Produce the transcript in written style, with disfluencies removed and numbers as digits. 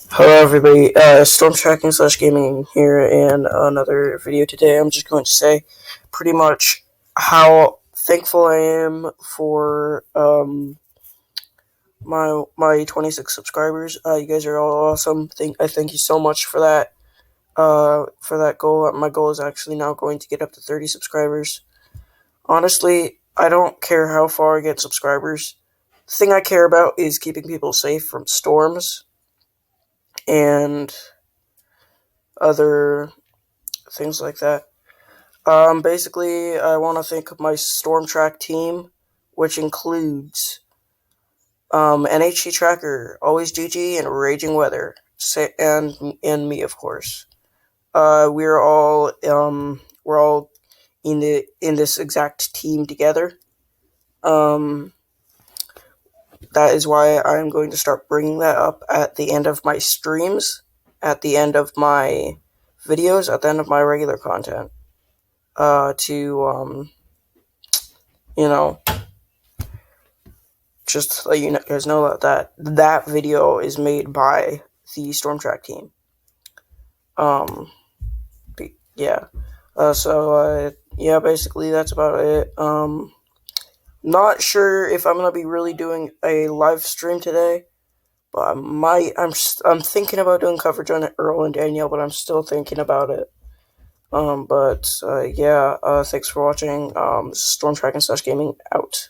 Hello everybody, Storm Tracking / Gaming here in another video today. I'm just going to say pretty much how thankful I am for my 26 subscribers. You guys are all awesome. I thank you so much for that goal. My goal is actually now going to get up to 30 subscribers. Honestly, I don't care how far I get subscribers. The thing I care about is keeping people safe from storms and other things like that. Basically, I want to thank my StormTrack team, which includes NHC Tracker, Always GG, and Raging Weather, and me, of course. We're all in this exact team together. That is why I'm going to start bringing that up at the end of my streams, at the end of my videos, at the end of my regular content. Just to let you guys know that video is made by the StormTrack team. Basically that's about it. Not sure if I'm gonna be really doing a live stream today, but I'm thinking about doing coverage on Earl and Danielle, but I'm still thinking about it. Thanks for watching. Storm Tracking / Gaming out.